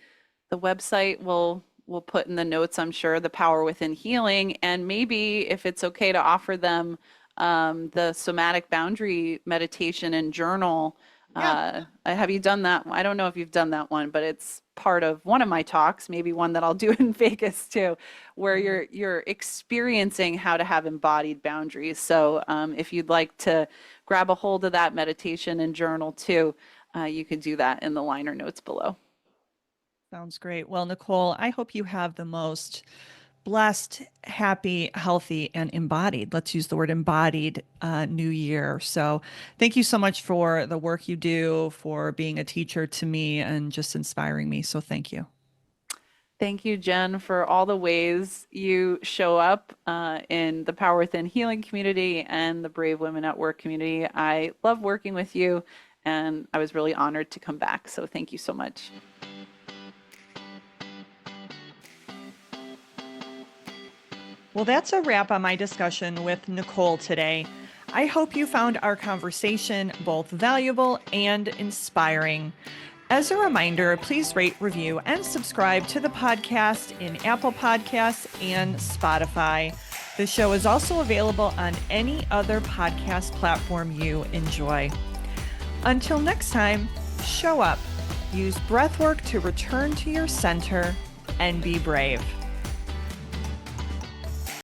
The website will put in the notes, I'm sure, the power within healing. And maybe if it's okay to offer them the somatic boundary meditation and journal. Yeah. Have you done that? I don't know if you've done that one, but it's part of one of my talks, maybe one that I'll do in Vegas too, where Mm. you're experiencing how to have embodied boundaries. So if you'd like to grab a hold of that meditation and journal too, you can do that in the liner notes below. Sounds great. Well, Nicole, I hope you have the most blessed, happy, healthy, and embodied. Let's use the word embodied new year. So, thank you so much for the work you do, for being a teacher to me, and just inspiring me. So, thank you. Thank you, Jen, for all the ways you show up in the Power Within Healing community and the Brave Women at Work community. I love working with you, and I was really honored to come back. So thank you so much. Well, that's a wrap on my discussion with Nicole today. I hope you found our conversation both valuable and inspiring. As a reminder, please rate, review, and subscribe to the podcast in Apple Podcasts and Spotify. The show is also available on any other podcast platform you enjoy. Until next time, show up, use breathwork to return to your center, and be brave.